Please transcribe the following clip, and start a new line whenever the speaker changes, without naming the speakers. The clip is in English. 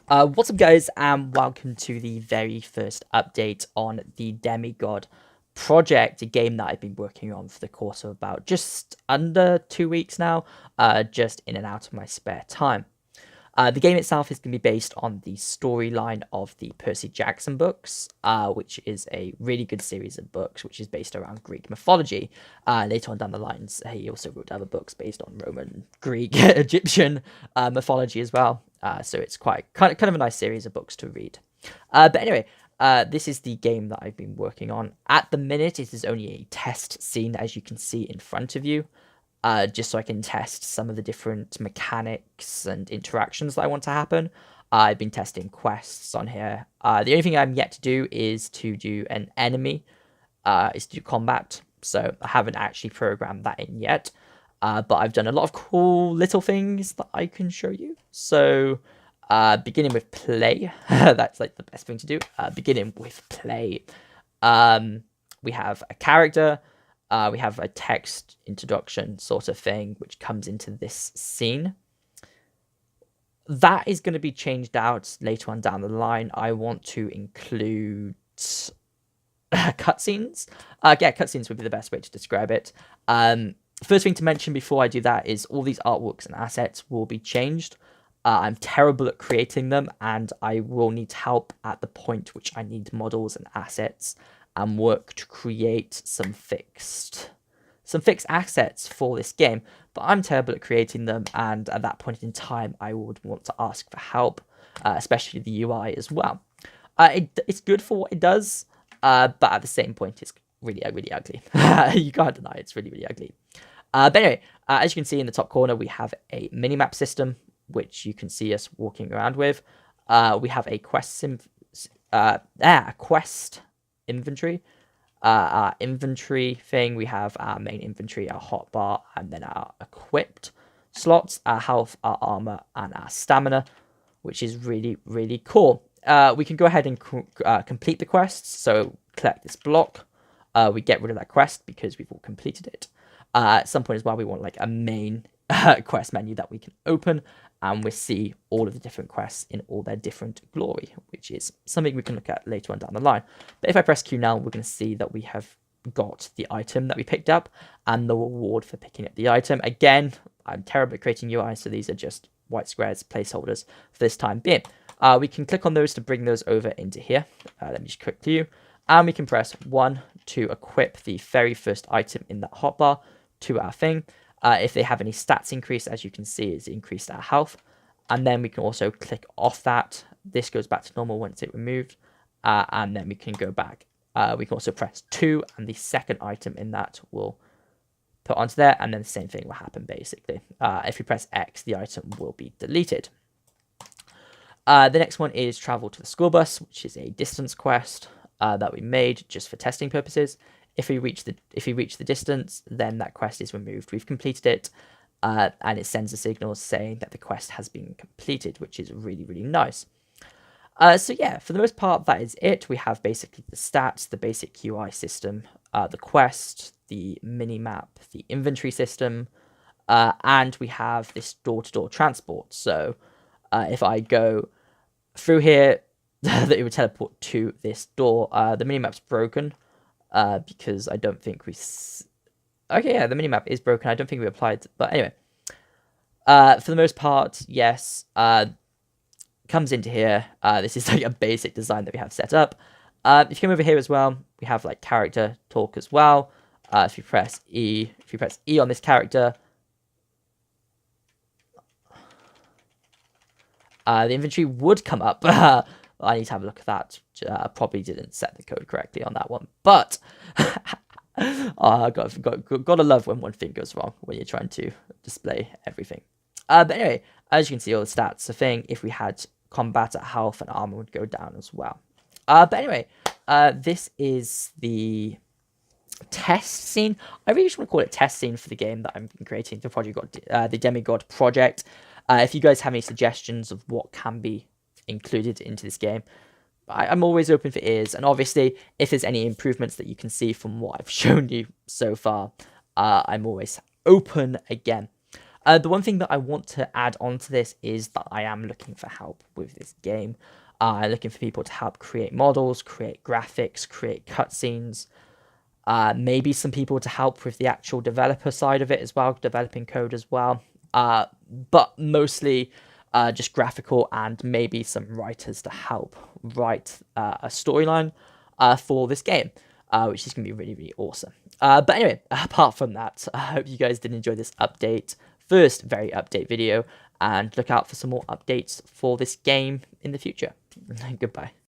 What's up, guys, and welcome to the very first update on the Demigod project, a game that I've been working on for the course of about just under 2 weeks now, just in and out of my spare time. The game itself is going to be based on the storyline of the Percy Jackson books, which is a really good series of books, which is based around Greek mythology. Later on down the lines, he also wrote other books based on Roman, Greek, Egyptian mythology as well. So it's quite kind of a nice series of books to read. But anyway, this is the game that I've been working on. At the minute, it is only a test scene, as you can see in front of you. Just so I can test some of the different mechanics and interactions that I want to happen. I've been testing quests on here. The only thing I'm yet to do is to do an enemy, is to do combat. So I haven't actually programmed that in yet. But I've done a lot of cool little things that I can show you. So beginning with play, that's like the best thing to do. Beginning with play. We have a character. We have a text introduction sort of thing, which comes into this scene. That is going to be changed out later on down the line. I want to include cutscenes. Yeah, cutscenes would be the best way to describe it. First thing to mention before I do that is all these artworks and assets will be changed. I'm terrible at creating them, and I will need help at the point which I need models and assets and work to create some fixed assets for this game, but I'm terrible at creating them, and at that point in time I would want to ask for help, especially the UI as well. It's good for what it does, but at the same point it's really ugly. You can't deny it's really ugly. But anyway, as you can see in the top corner, we have a minimap system, which you can see us walking around with. We have a quest inventory. Our inventory thing, we have our main inventory, our hotbar, and then our equipped slots, our health, our armor, and our stamina, which is really cool. We can go ahead and complete the quests. So collect this block. We get rid of that quest because we've all completed it. At some point as well, we want like a main quest menu that we can open, and we see all of the different quests in all their different glory, which is something we can look at later on down the line. But if I press Q now, we're going to see that we have got the item that we picked up and the reward for picking up the item. Again, I'm terrible at creating UI, so these are just white squares, placeholders for this time being. We can click on those to bring those over into here. Let me just click to you. And we can press 1 to equip the very first item in that hotbar to our thing. If they have any stats increase, as you can see, it's increased our health. And then we can also click off that. This goes back to normal once it's removed. And then we can go back. We can also press 2, and the second item in that will put onto there. And then the same thing will happen, basically. If you press X, the item will be deleted. The next one is travel to the school bus, which is a distance quest that we made just for testing purposes. If we reach the distance, then that quest is removed. We've completed it, and it sends a signal saying that the quest has been completed, which is really nice. So yeah, for the most part, that is it. We have basically the stats, the basic UI system, the quest, the mini-map, the inventory system, and we have this door-to-door transport. So if I go through here, that it would teleport to this door. The mini-map's broken. Because I don't think we... Okay, yeah, the minimap is broken. I don't think we applied... But anyway. For the most part, yes. Comes into here. This is like a basic design that we have set up. If you come over here as well, we have like character talk as well. If you press E on this character... the inventory would come up. I need to have a look at that. Probably didn't set the code correctly on that one, but gotta love when one thing goes wrong when you're trying to display everything. But anyway, as you can see, all the stats are thing. If we had combat at health and armor would go down as well. But anyway, this is the test scene. I really just want to call it test scene for the game that I'm creating, the project, the Demigod project. If you guys have any suggestions of what can be included into this game, I'm always open for ears, and obviously if there's any improvements that you can see from what I've shown you so far, I'm always open again. The one thing that I want to add on to this is that I am looking for help with this game. Looking for people to help create models, create graphics, create cutscenes. Maybe some people to help with the actual developer side of it as well, developing code as well. But mostly just graphical, and maybe some writers to help write a storyline for this game, which is going to be really, really awesome. But anyway, apart from that, I hope you guys did enjoy this update. First very update video, and look out for some more updates for this game in the future. Goodbye.